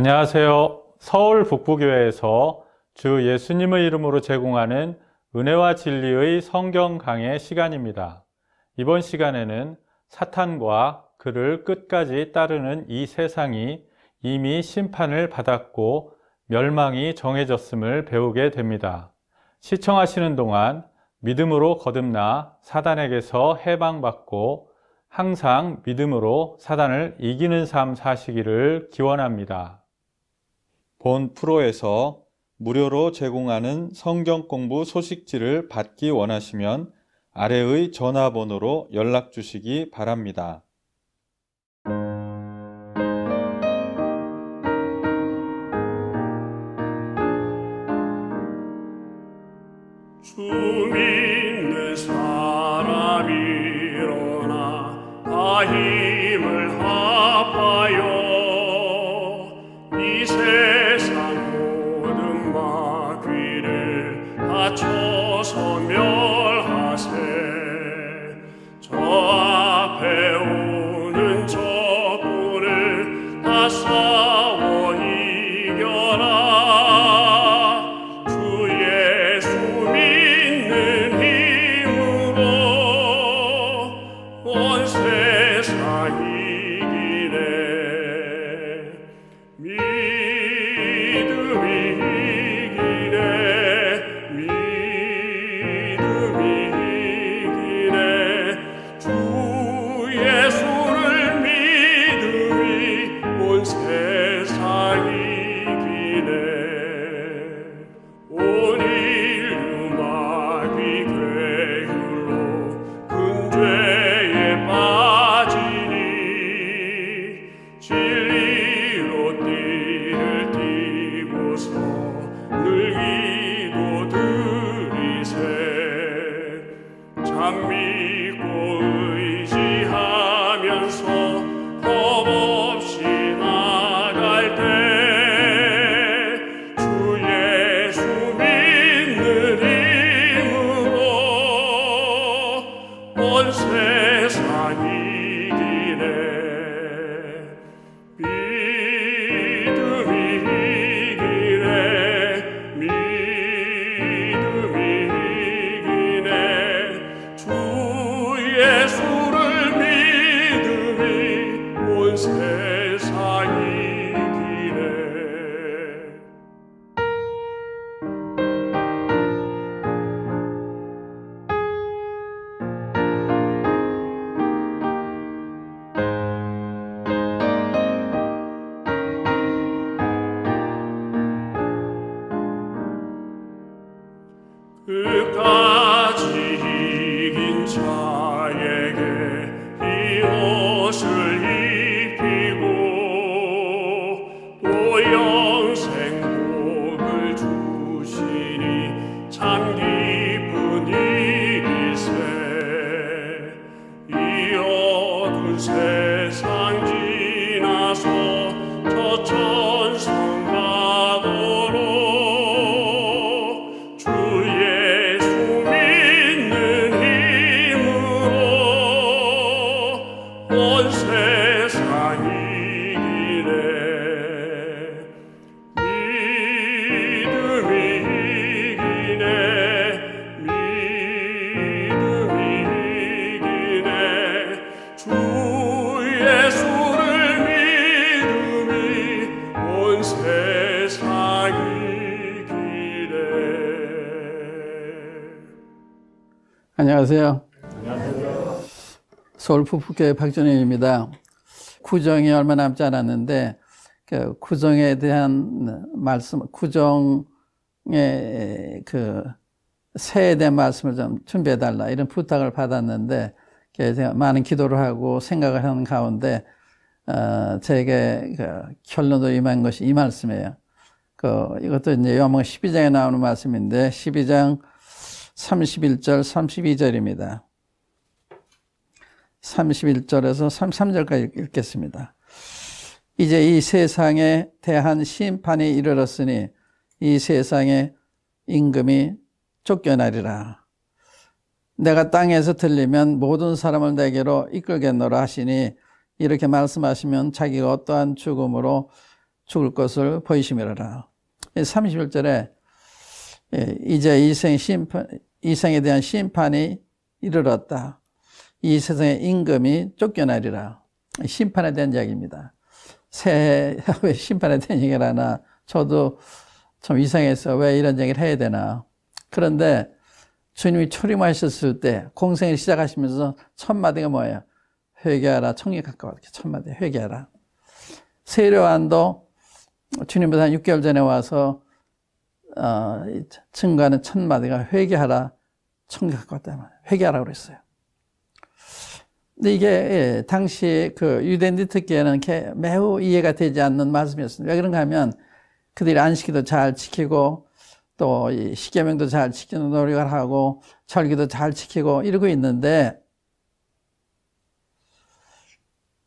안녕하세요. 서울 북부교회에서 주 예수님의 이름으로 제공하는 은혜와 진리의 성경 강해 시간입니다. 이번 시간에는 사탄과 그를 끝까지 따르는 이 세상이 이미 심판을 받았고 멸망이 정해졌음을 배우게 됩니다. 시청하시는 동안 믿음으로 거듭나 사단에게서 해방받고 항상 믿음으로 사단을 이기는 삶 사시기를 기원합니다. 본 프로에서 무료로 제공하는 성경 공부 소식지를 받기 원하시면 아래의 전화번호로 연락 주시기 바랍니다. 주 믿는 사람이 일어나 다 힘을 합하여 이 세상 모든 마귀를 다쳐서 멸하세. 저 앞에 오는 적군을 다 싸워 이겨라. 주 예수 믿는 힘으로 온 세상 이기네. 믿음이 이기네. 믿음이 이기네. 주 예수를 믿음이 온 세상 이기네. 온 인류 마귀 괴율로 근죄에 빠지니 진리로 띠를 띠고서 늘기도 들이세. 참 믿고 의지하면서 겁없이 나갈 때 주 예수 믿는 힘으로 온 세상 이기네. 믿음이 이기네. 믿음이 이기네. 주 예수를 믿음이 온 세상 이기네. 끝까지 이긴 자에게 이 옷을 입히고 또 영생 복을 주시니 참 기쁜 일일세. 이 어두운 세상 지나서 저 천성 가도록 주 예수 믿는 힘으로 온 세상 이기네. 믿음이 이기네. 믿음이 이기네. 주 예수를 믿음이 온 세상 이기네. 안녕하세요. 서울 북부교회 박준영입니다. 구정이 얼마 남지 않았는데 그 구정에 대한 말씀, 구정의 그 새에 대한 말씀을 좀 준비해달라 이런 부탁을 받았는데 제가 많은 기도를 하고 생각을 하는 가운데 제게 그 결론도 임한 것이 이 말씀이에요. 이것도 이제 요한복음 12장에 나오는 말씀인데 12장 31절, 32절입니다. 31절에서 33절까지 읽겠습니다. 이제 이 세상에 대한 심판이 이르렀으니 이 세상의 임금이 쫓겨나리라. 내가 땅에서 들리면 모든 사람을 내게로 이끌겠노라 하시니 이렇게 말씀하시면 자기가 어떠한 죽음으로 죽을 것을 보이심이라. 31절에 이제 이생에 대한 심판이 이르렀다. 이 세상의 임금이 쫓겨나리라. 심판에 대한 이야기입니다. 새해 왜 심판에 대한 얘기를 하나? 저도 좀 이상해서 왜 이런 얘기를 해야 되나. 그런데 주님이 초림하셨을 때 공생을 시작하시면서 첫 마디가 뭐예요? 회개하라. 청에 가까워. 첫 마디 회개하라. 세례요한도 주님보다 한 6개월 전에 와서 증거하는 첫 마디가 회개하라. 청에 가까웠다. 회개하라 그랬어요. 근데 이게 당시 그 유대인들 듣기에는 매우 이해가 되지 않는 말씀이었습니다. 왜 그런가 하면 그들이 안식일도 잘 지키고 또 이 십계명도 잘 지키는 노력을 하고 절기도 잘 지키고 이러고 있는데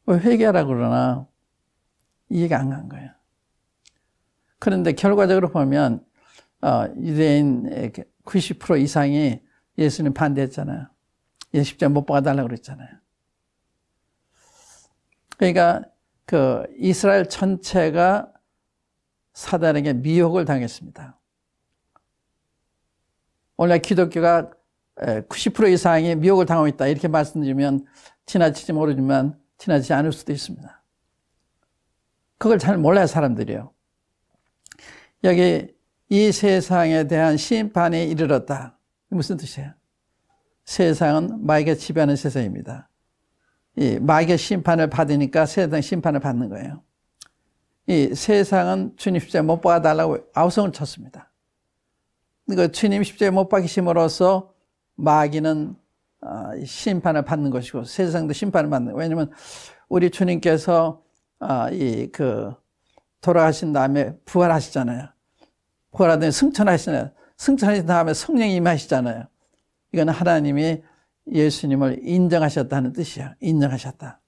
왜 회개하라 그러나 이해가 안 간 거예요. 그런데 결과적으로 보면 유대인 90% 이상이 예수님 반대했잖아요. 십자가 못 박아달라고 그랬잖아요. 그러니까 그 이스라엘 전체가 사단에게 미혹을 당했습니다. 원래 기독교가 90% 이상이 미혹을 당하고 있다 이렇게 말씀드리면 지나치지 모르지만 지나치지 않을 수도 있습니다. 그걸 잘 몰라요, 사람들이요. 여기 이 세상에 대한 심판이 이르렀다. 무슨 뜻이에요? 세상은 마귀가 지배하는 세상입니다. 이 마귀의 심판을 받으니까 세상 심판을 받는 거예요. 이 세상은 주님 십자가에 못 박아달라고 아우성을 쳤습니다. 그러니까 주님 십자가에 못 박히심으로써 마귀는 심판을 받는 것이고 세상도 심판을 받는 거예요. 왜냐하면 우리 주님께서 돌아가신 다음에 부활하시잖아요. 부활하더니 승천하시잖아요. 승천하신 다음에 성령이 임하시잖아요. 이건 하나님이 예수님을 인정하셨다는 뜻이야. 인정하셨다.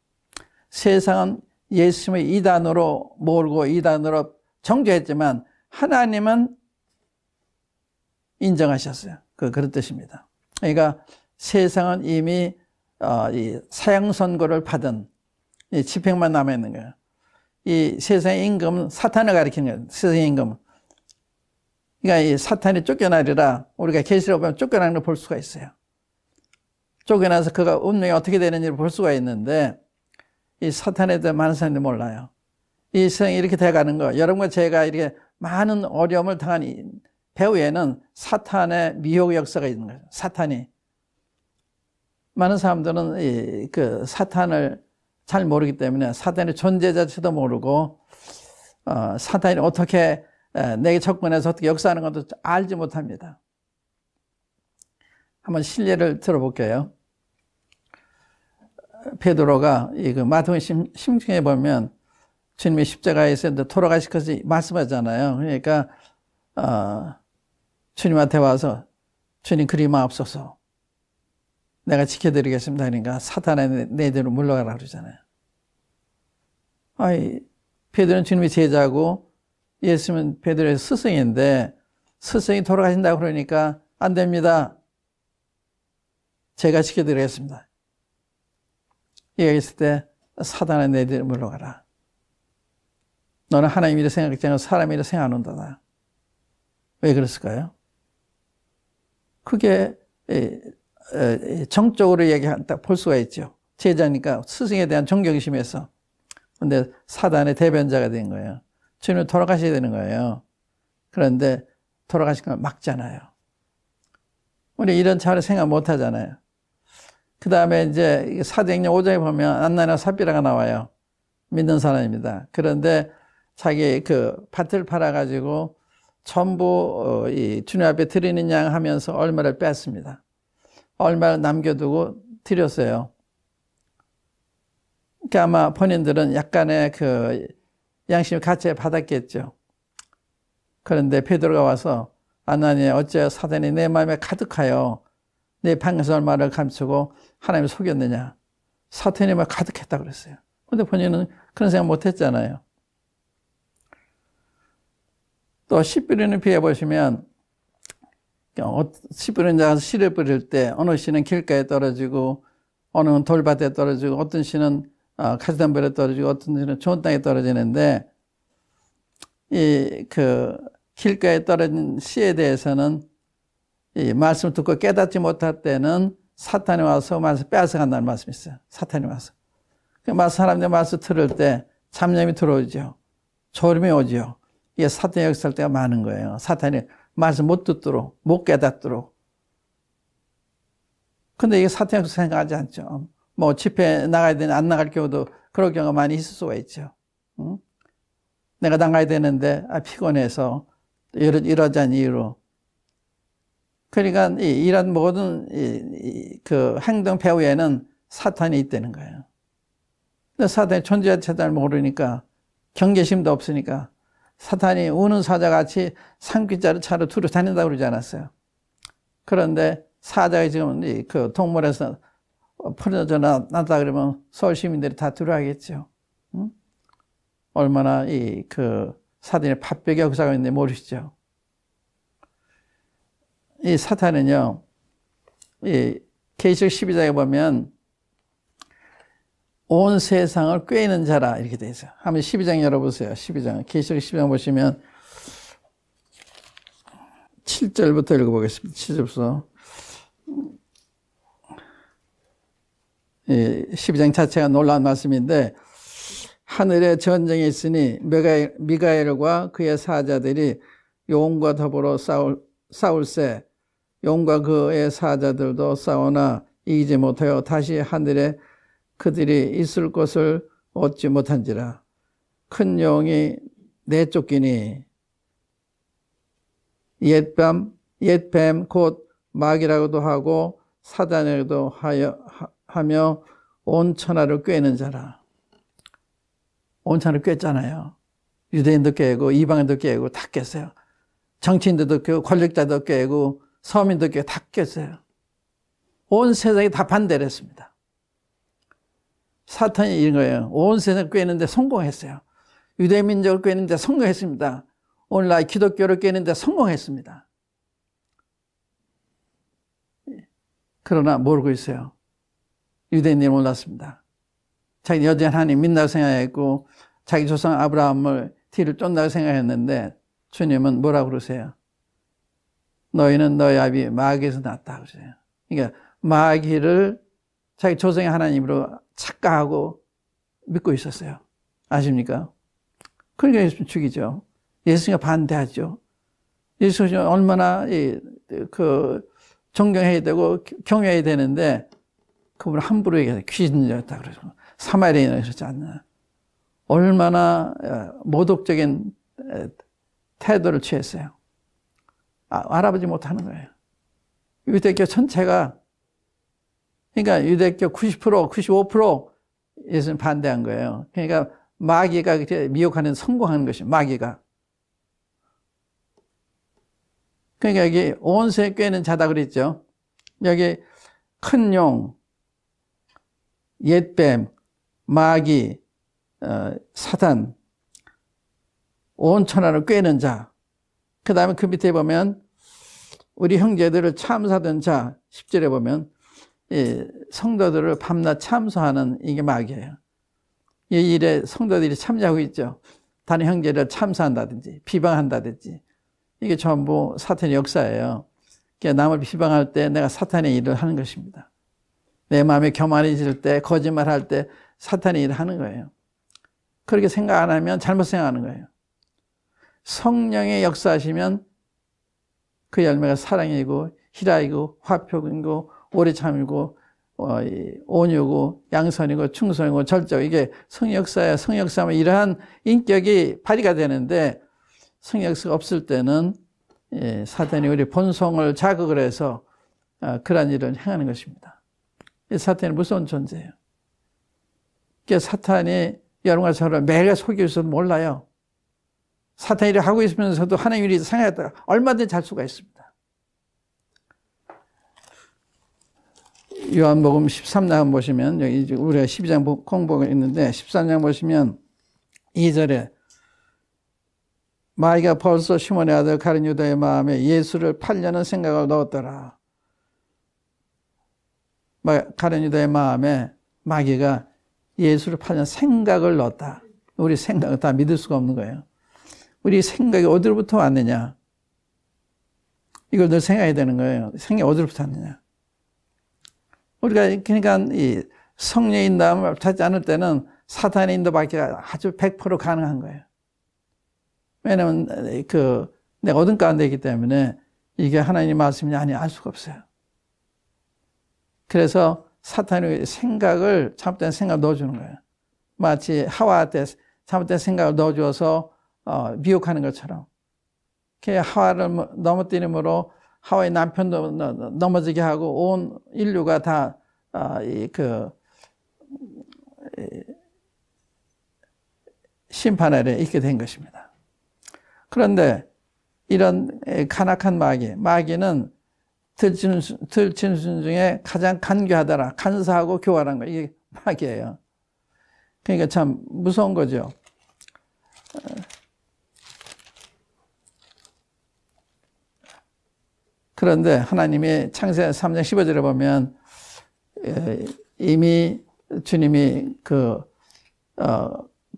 세상은 예수님을 이단으로 몰고 이단으로 정죄했지만 하나님은 인정하셨어요. 그런 뜻입니다. 그러니까 세상은 이미 이 사형 선고를 받은 집행만 남아있는 거예요. 이 세상의 임금은 사탄을 가리키는 거예요. 세상의 임금은. 그러니까 이 사탄이 쫓겨나리라 우리가 계시록 보면 쫓겨나는 걸 볼 수가 있어요. 쫓겨나서 그가 운명이 어떻게 되는지를 볼 수가 있는데 이 사탄에 대해 많은 사람들이 몰라요. 이 세상이 이렇게 돼가는 거, 여러분과 제가 이렇게 많은 어려움을 당한 배후에는 사탄의 미혹 역사가 있는 거예요. 사탄이. 많은 사람들은 그 사탄을 잘 모르기 때문에 사탄의 존재 자체도 모르고 사탄이 어떻게 내게 접근해서 어떻게 역사하는 것도 알지 못합니다. 한번 실례를 들어볼게요. 베드로가 마태복음 16장에 보면 주님의 십자가에서 돌아가실 것을 말씀하잖아요. 그러니까 주님한테 와서 주님 그리 마옵소서 내가 지켜드리겠습니다. 그러니까 사탄의 내대로 물러가라 그러잖아요. 베드로는 주님의 제자고 예수님은 베드로의 스승인데 스승이 돌아가신다고 그러니까 안 됩니다. 제가 지켜드리겠습니다. 얘기했을 때 사단의 내대로 물러가라. 너는 하나님 일을 생각하지 않고 사람 일을 생각하는다. 왜 그랬을까요? 그게 정적으로 얘기한다 볼 수가 있죠. 제자니까 스승에 대한 존경심에서. 근데 사단의 대변자가 된 거예요. 주님은 돌아가셔야 되는 거예요. 그런데 돌아가신 걸 막잖아요. 우리 이런 차원을 생각 못 하잖아요. 그 다음에 이제 사도행전 5장에 보면 안나니아와 삽비라가 나와요. 믿는 사람입니다. 그런데 자기 그 밭을 팔아가지고 전부 이 주님 앞에 드리는 양 하면서 얼마를 뺐습니다. 얼마를 남겨두고 드렸어요. 그러니까 아마 본인들은 약간의 그 양심을 같이 받았겠죠. 그런데 베드로가 와서 아나니아 어째 사단이 내 마음에 가득하여 내 방에서 얼마를 감추고 하나님을 속였느냐. 사탄이 막 가득했다 그랬어요. 그런데 본인은 그런 생각 못 했잖아요. 또 씨 뿌리는 비에 보시면 씨 뿌리는 자가 씨를 뿌릴 때 어느 씨는 길가에 떨어지고 어느 돌밭에 떨어지고 어떤 씨는 가시덤불에 떨어지고 어떤 씨는 좋은 땅에 떨어지는데 길가에 떨어진 씨에 대해서는 이 말씀을 듣고 깨닫지 못할 때는 사탄이 와서 말씀 빼앗아간다는 말씀이 있어요. 사탄이 와서. 사람들이 말씀 들을 때 잡념이 들어오죠. 졸음이 오죠. 이게 사탄의 역사할 때가 많은 거예요. 사탄이 말씀 못 듣도록, 못 깨닫도록. 근데 이게 사탄의 역사 생각하지 않죠. 뭐 집회 나가야 되는데 안 나갈 경우도 그럴 경우가 많이 있을 수가 있죠. 응? 내가 나가야 되는데 피곤해서 이러자는 이유로. 그러니까 이런 모든 그 행동 배후에는 사탄이 있다는 거예요. 근데 사탄이 존재 자체를 모르니까 경계심도 없으니까 사탄이 우는 사자같이 산기자를 차로 두루 다닌다고 그러지 않았어요. 그런데 사자가 지금 그 동물에서 풀어져 나다 그러면 서울 시민들이 다 두려워하겠죠. 응? 얼마나 그 사탄의 밥벽의 역사가 있는지 모르시죠. 이 사탄은요, 이 계시록 12장에 보면 온 세상을 꿰는 자라 이렇게 돼 있어요. 한번 12장 열어보세요. 12장. 계시록 12장 보시면 7절부터 읽어보겠습니다. 7절부터. 12장 자체가 놀라운 말씀인데, 하늘에 전쟁이 있으니 미가엘과 그의 사자들이 용과 더불어 싸울세. 용과 그의 사자들도 싸우나 이기지 못하여 다시 하늘에 그들이 있을 곳을 얻지 못한지라. 큰 용이 내쫓기니 옛뱀 곧 마귀라고도 하고 사단이라고도 하며 온 천하를 꿰는 자라. 온 천하를 꿰잖아요. 유대인도 꿰고 이방인도 꿰고 다 꿰어요. 정치인들도 꿰고 권력자도 꿰고 서민도 꿰고 다 꿰어요. 온 세상이 다 반대를 했습니다. 사탄이 이런 거예요. 온 세상을 꿰는데 성공했어요. 유대 민족을 꿰는데 성공했습니다. 오늘날 기독교를 꿰는데 성공했습니다. 그러나 모르고 있어요. 유대인들이 몰랐습니다. 자기 여전히 하나님 믿는다고 생각했고 자기 조상 아브라함을 뒤를 쫓는다고 생각했는데 주님은 뭐라고 그러세요? 너희는 너희 아비 마귀에서 났다 그러세요. 그러니까 마귀를 자기 조상의 하나님으로 착각하고 믿고 있었어요. 아십니까? 그러니까 예수님 죽이죠. 예수님과 반대하죠. 예수님 얼마나 존경해야 되고 경외해야 되는데 그분을 함부로 얘기해서 귀신이었다 그러죠. 사마리아인이라고 그러지 않나. 얼마나 모독적인 태도를 취했어요. 알아보지 못하는 거예요. 유대교 전체가, 그러니까 유대교 90%, 95% 예수님 반대한 거예요. 그러니까 마귀가 미혹하는 성공하는 것이 마귀가. 그러니까 여기 온 세에 꿰는 자다 그랬죠. 여기 큰 용, 옛뱀, 마귀, 사단, 온 천하를 꿰는 자. 그 다음에 그 밑에 보면 우리 형제들을 참사하던 자, 10절에 보면 성도들을 밤낮 참소하는 이게 마귀예요. 이 일에 성도들이 참여하고 있죠. 다른 형제를 참사한다든지 비방한다든지 이게 전부 사탄의 역사예요. 남을 비방할 때 내가 사탄의 일을 하는 것입니다. 내 마음에 교만해질 때, 거짓말할 때 사탄의 일을 하는 거예요. 그렇게 생각 안 하면 잘못 생각하는 거예요. 성령의 역사하시면 그 열매가 사랑이고 희락이고 화평이고 오래참이고 온유고 양선이고 충성이고 절제고 이게 성령 역사야. 성령 역사하면 이러한 인격이 발휘가 되는데 성령 역사가 없을 때는 사탄이 우리 본성을 자극을 해서 그러한 일을 행하는 것입니다. 사탄이 무서운 존재예요. 그러니까 사탄이 여러분과 저를 매일 속이고 있어도 몰라요. 사탄이 일을 하고 있으면서도 하나님 일이 생각했다가 얼마든지 잘 수가 있습니다. 요한복음 13장 보시면 여기 우리가 12장 공부가 있는데 13장 보시면 2절에 마귀가 벌써 시몬의 아들 가룟 유다의 마음에 예수를 팔려는 생각을 넣었더라. 가룟 유다의 마음에 마귀가 예수를 팔려는 생각을 넣었다. 우리 생각은 다 믿을 수가 없는 거예요. 우리 생각이 어디로부터 왔느냐? 이걸 늘 생각해야 되는 거예요. 생각이 어디로부터 왔느냐? 우리가 그러니까 이 성령의 인도함을 받지 않을 때는 사탄의 인도받기가 아주 100% 가능한 거예요. 왜냐하면 내가 어둠 가운데 있기 때문에 이게 하나님의 말씀이냐 아니 알 수가 없어요. 그래서 사탄이 생각을 잘못된 생각을 넣어주는 거예요. 마치 하와한테 잘못된 생각을 넣어줘서 미혹하는 것처럼. 하와를 넘어뜨림으로 하와의 남편도 넘어지게 하고 온 인류가 다 심판 아래 있게 된 것입니다. 그런데 이런 간악한 마귀는 들짐승 중에 가장 간교하더라. 간사하고 교활한 거. 이게 마귀예요. 그러니까 참 무서운 거죠. 그런데 하나님의 창세기 3장 15절에 보면 이미 주님이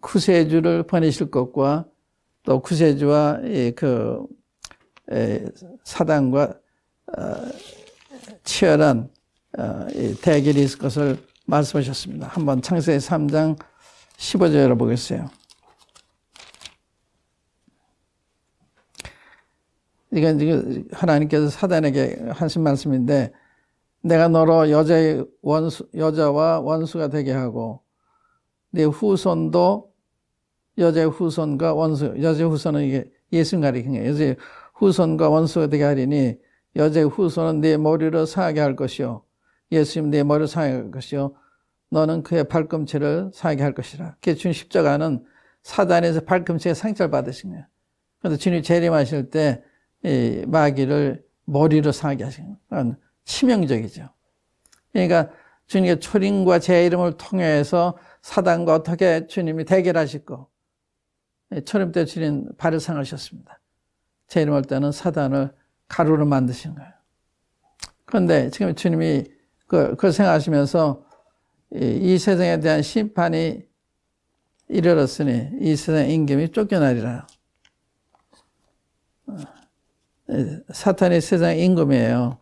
구세주를 보내실 것과 또 구세주와 사단과 치열한 대결이 있을 것을 말씀하셨습니다. 한번 창세기 3장 15절을 보겠어요. 이건 지금 하나님께서 사단에게 하신 말씀인데, 내가 너로 여자와 원수가 되게 하고 네 후손도 여자의 후손과 원수, 여자의 후손은 이게 예수님 가리킨 거예요. 여자의 후손과 원수가 되게 하리니 여자의 후손은 네 머리를 상하게 할 것이요 예수님 네 머리를 상하게 할 것이요 너는 그의 발꿈치를 상하게 할 것이라. 그게 주님 십자가는 사단에서 발꿈치에 상처를 받으신 거예요. 그래서 주님 재림하실 때 이 마귀를 머리로 상하게 하신 거예요. 치명적이죠. 그러니까 주님의 초림과 제 이름을 통해서 사단과 어떻게 주님이 대결하시고, 초림 때 주님 발을 상하셨습니다. 제 이름 할 때는 사단을 가루로 만드신 거예요. 그런데 지금 주님이 그걸 생각하시면서 이 세상에 대한 심판이 이르렀으니 이 세상 임금이 쫓겨나리라. 사탄이 세상 임금이에요.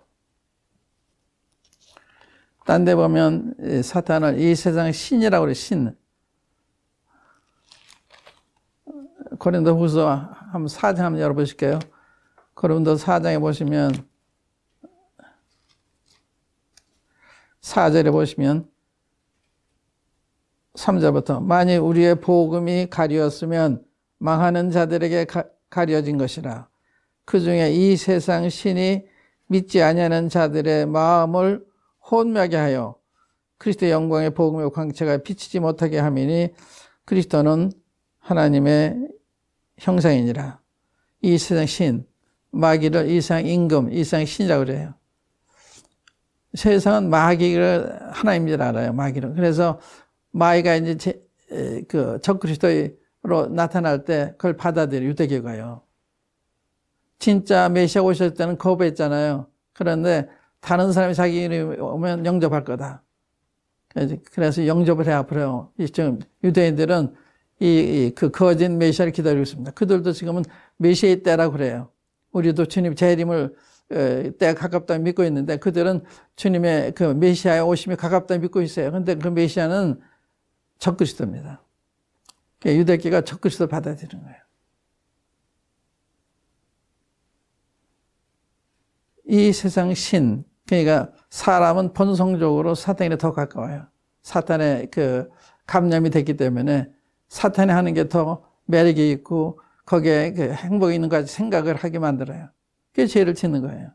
딴 데 보면 사탄을 이 세상 신이라고 그래요. 신. 고린도후서 한번 4장 한번 열어보실게요. 고린도 4장에 보시면 4절에 보시면 3절부터 만일 우리의 복음이 가리웠으면 망하는 자들에게 가려진 것이라. 그 중에 이 세상 신이 믿지 아니하는 자들의 마음을 혼미하게 하여 그리스도의 영광의 복음의 광채가 비치지 못하게 함이니 그리스도는 하나님의 형상이니라. 이 세상 신, 마귀를 이 세상 임금, 이 세상 신이라고 그래요. 세상은 마귀를 하나님인 줄 알아요. 마귀를. 그래서 마귀가 이제 적그리스도로 나타날 때 그걸 받아들여요. 유대교가요. 진짜 메시아 오실 때는 거부했잖아요. 그런데 다른 사람이 자기 이름이 오면 영접할 거다. 그래서 영접을 해 앞으로. 지금 유대인들은 그 거짓 메시아를 기다리고 있습니다. 그들도 지금은 메시아의 때라고 그래요. 우리도 주님 재림을 때가 가깝다고 믿고 있는데 그들은 주님의 그 메시아의 오심이 가깝다고 믿고 있어요. 그런데 그 메시아는 적그리스도입니다. 유대교가 적그리스도를 받아들이는 거예요. 이 세상 신, 그러니까 사람은 본성적으로 사탄에 더 가까워요. 사탄의 감염이 됐기 때문에 사탄이 하는 게 더 매력이 있고 거기에 행복이 있는 것까지 생각을 하게 만들어요. 그게 죄를 짓는 거예요.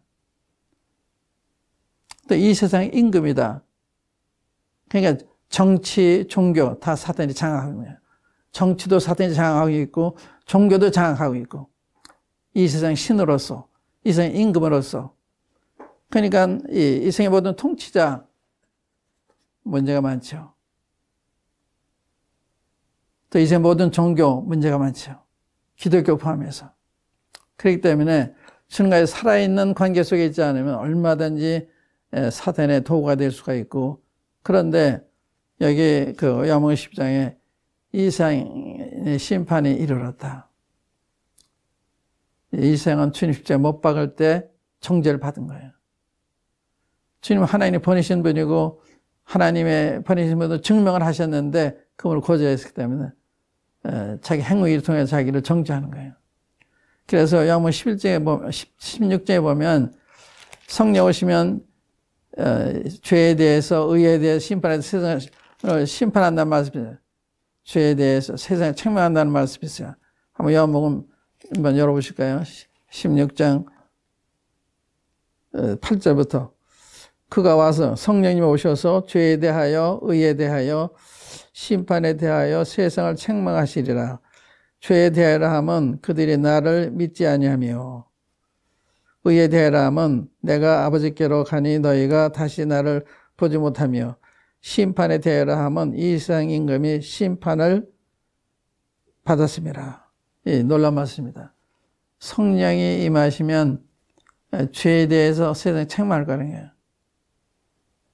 또 이 세상의 임금이다. 그러니까 정치, 종교 다 사탄이 장악하고 있어요. 정치도 사탄이 장악하고 있고 종교도 장악하고 있고 이 세상 신으로서 이 세상 임금으로서 그러니까 이 세상의 모든 통치자 문제가 많죠. 또 이 세상의 모든 종교 문제가 많죠. 기독교 포함해서. 그렇기 때문에 주님과의 살아있는 관계 속에 있지 않으면 얼마든지 사탄의 도구가 될 수가 있고 그런데 여기 요한복음 10장에 이 세상의 심판이 이르렀다. 이 생은 주님 십자가에 못 박을 때 정죄를 받은 거예요. 주님은 하나님이 보내신 분이고 하나님의 보내신 분도 증명을 하셨는데 그분을 고자했기 때문에 자기 행위를 통해 자기를 정죄하는 거예요. 그래서 요한복음 16장에 보면 성령 오시면 죄에 대해서 의에 대해서 심판해서 세상을 심판한다는 말씀이 있어요. 죄에 대해서 세상을 책망한다는 말씀이 있어요. 한번 요한복음 한번 열어보실까요? 16장 8절부터 그가 와서 성령님이 오셔서 죄에 대하여 의에 대하여 심판에 대하여 세상을 책망하시리라. 죄에 대하여 하면 그들이 나를 믿지 아니하며 의에 대하여 하면 내가 아버지께로 가니 너희가 다시 나를 보지 못하며 심판에 대하여 하면 이 세상 임금이 심판을 받았습니다. 예, 놀라운 말씀입니다. 성령이 임하시면 죄에 대해서 세상에 책망할 거라는 거예요.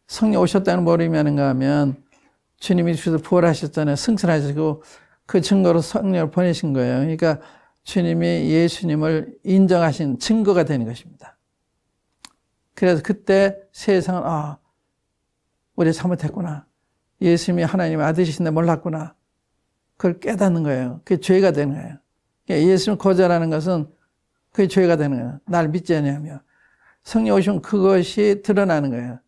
성령 오셨다는 모임이 하는가 하면 주님이 주셔서 부활하셨잖아요. 승천하시고 그 증거로 성령을 보내신 거예요. 그러니까 주님이 예수님을 인정하신 증거가 되는 것입니다. 그래서 그때 세상은 우리 잘못했구나. 예수님이 하나님의 아들이신데 몰랐구나. 그걸 깨닫는 거예요. 그게 죄가 되는 거예요. 그러니까 예수님을 거절하는 것은 그게 죄가 되는 거예요. 날 믿지 않냐며. 성령 오시면 그것이 드러나는 거예요.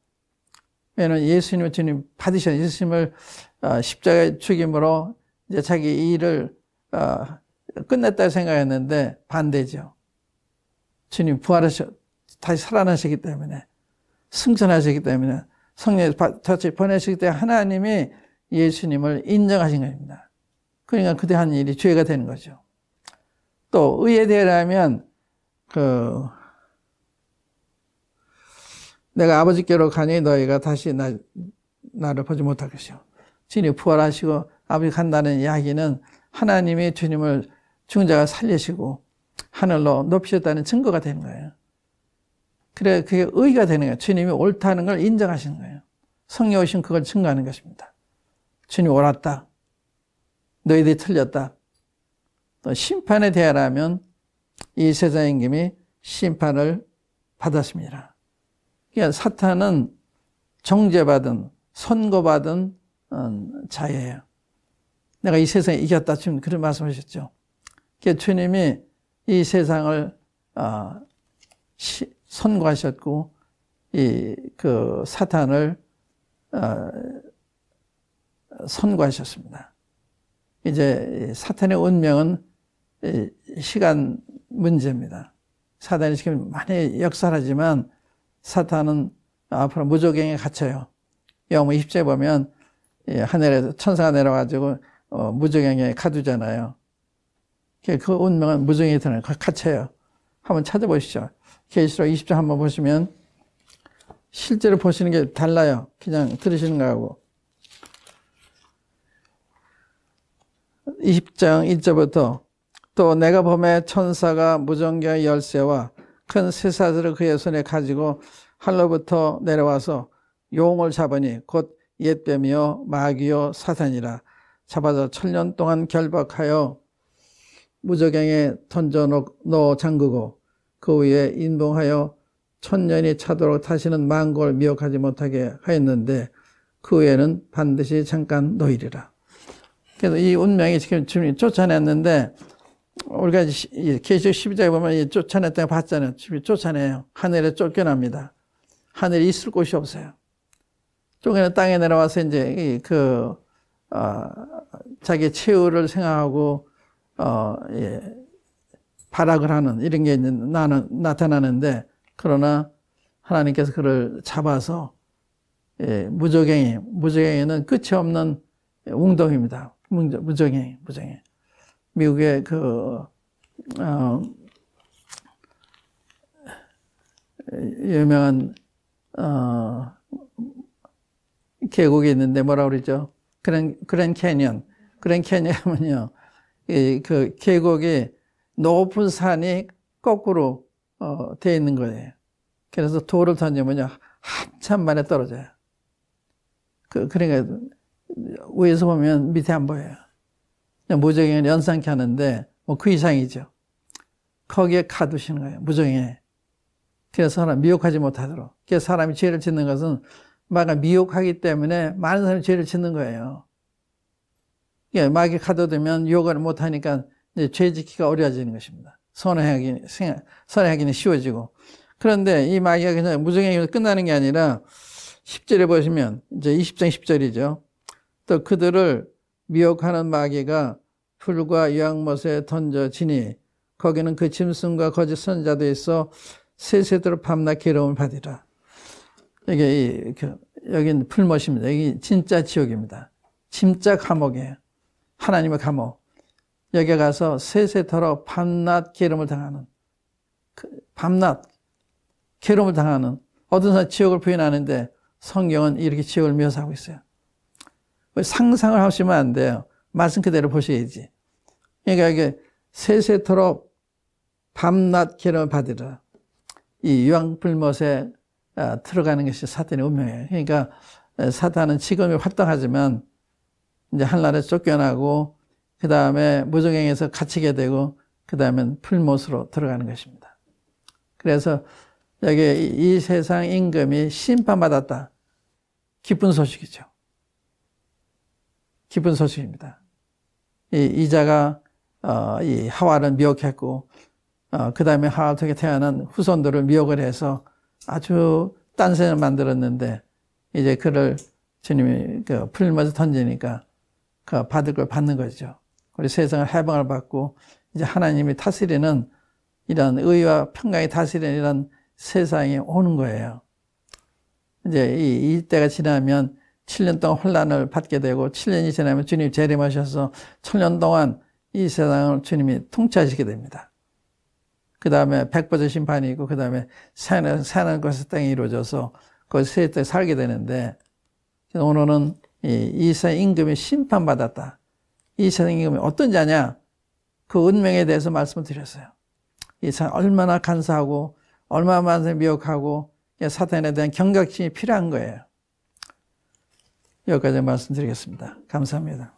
왜냐하면 예수님을 주님 받으셔. 예수님을 십자가의 죽임으로 이제 자기 일을 끝냈다고 생각했는데 반대죠. 주님 부활하셔 다시 살아나시기 때문에 승천하시기 때문에 성령을 다시 보내시기 때문에 하나님이 예수님을 인정하신 겁니다. 그러니까 그때 한 일이 죄가 되는 거죠. 또 의에 대하면 내가 아버지께로 가니 너희가 다시 나를 보지 못할 것이요. 주님이 부활하시고 아버지 간다는 이야기는 하나님이 주님을 죽은 자가 살리시고 하늘로 높이셨다는 증거가 되는 거예요. 그래 그게 의가 되는 거예요. 주님이 옳다는 걸 인정하시는 거예요. 성령 오신 그걸 증거하는 것입니다. 주님이 옳았다. 너희들이 틀렸다. 또 심판에 대하라면 이 세상의 임금이 심판을 받았습니다. 그러니까 사탄은 정죄받은 선고받은 자예요. 내가 이 세상에 이겼다 지금 그런 말씀하셨죠. 그러니까 주님이 이 세상을 선고하셨고 그 사탄을 선고하셨습니다. 이제 사탄의 운명은 시간 문제입니다. 사탄이 지금 많이 역사하지만 사탄은 앞으로 무저갱에 갇혀요. 요한복음 20장에 보면 하늘에서 천사가 내려가지고 무저갱에 가두잖아요. 그 운명은 무저갱에 갇혀요. 한번 찾아보시죠. 계시록 20장 한번 보시면 실제로 보시는 게 달라요. 그냥 들으시는 거하고. 20장 1절부터 또 내가 보매 천사가 무정경의 열쇠와 큰 쇠사슬을 그의 손에 가지고 하늘로부터 내려와서 용을 잡으니 곧 옛뱀이요 마귀요 사탄이라. 잡아서 1000년 동안 결박하여 무저갱에 던져 넣어 잠그고 그 위에 인봉하여 1000년이 차도록 다시는 만국을 미혹하지 못하게 하였는데 그 후에는 반드시 잠깐 놓이리라. 그래서 이 운명이 지금 주님이 쫓아냈는데 우리가 계시록 12장에 보면 쫓아냈다고 봤잖아요. 주님이 쫓아내요. 하늘에 쫓겨납니다. 하늘에 있을 곳이 없어요. 쫓겨나 땅에 내려와서 이제 자기 최후를 생각하고 발악을 하는 이런 게 나타나는데 그러나 하나님께서 그를 잡아서 무저갱이는 끝이 없는 웅덩이입니다. 무저갱이. 미국의 유명한 계곡이 있는데 뭐라 그러죠? 그랜 캐니언은요, 그 계곡이 높은 산이 거꾸로 되어 있는 거예요. 그래서 돌을 던지면요 한참 만에 떨어져요. 그러니까 위에서 보면 밑에 안 보여요. 무저갱이는 연상케 하는데 뭐 그 이상이죠. 거기에 가두시는 거예요. 무정에. 그래서 사람 미혹하지 못하도록. 그래서 사람이 죄를 짓는 것은 마귀가 미혹하기 때문에 많은 사람이 죄를 짓는 거예요. 마귀에 가둬두면 유혹을 못하니까 이제 죄 지키기가 어려워지는 것입니다. 선행하기는 쉬워지고. 그런데 이 마귀가 그냥 무정행위로 끝나는 게 아니라 10절에 보시면 이제 20장 10절이죠. 또 그들을 미혹하는 마귀가 풀과 유황못에 던져지니 거기는 그 짐승과 거짓 선자도 있어 세세도록 밤낮 괴로움을 받으리라. 여긴 풀못입니다. 여기 진짜 지옥입니다. 진짜 감옥이에요. 하나님의 감옥. 여기 가서 세세토록 밤낮 괴로움을 당하는, 밤낮 괴로움을 당하는, 어떤 사람 지옥을 부인하는데 성경은 이렇게 지옥을 묘사하고 있어요. 상상을 하시면 안 돼요. 말씀 그대로 보셔야지. 그러니까 이게 세세토록 밤낮 괴로움을 받으리라. 이 유황불못에 들어가는 것이 사탄의 운명이에요. 그러니까 사탄은 지금이 활동하지만 이제 한날에 쫓겨나고 그 다음에 무정행에서 갇히게 되고 그 다음엔 풀못으로 들어가는 것입니다. 그래서 여기 이 세상 임금이 심판받았다. 기쁜 소식이죠. 기쁜 소식입니다. 이자가 이 하와를 미혹했고 그 다음에 하와를 통해 태어난 후손들을 미혹을 해서 아주 딴생을 만들었는데 이제 그를 주님이 그 풀못에 던지니까 그 받을 걸 받는 거죠. 우리 세상을 해방을 받고 이제 하나님이 다스리는 이런 의와 평강이 다스리는 이런 세상이 오는 거예요. 이제 이 때가 지나면 7년 동안 혼란을 받게 되고 7년이 지나면 주님이 재림하셔서 1000년 동안 이 세상을 주님이 통치하시게 됩니다. 그 다음에 백보자 심판이 있고 그 다음에 사는 것의 땅이 이루어져서 거기서 새 땅에 살게 되는데 오늘은 이 세상 임금이 심판받았다. 이 세상 임금이 어떤 자냐? 그 운명에 대해서 말씀을 드렸어요. 이 세상 얼마나 간사하고 얼마나 많은 미혹하고 사탄에 대한 경각심이 필요한 거예요. 여기까지 말씀드리겠습니다. 감사합니다.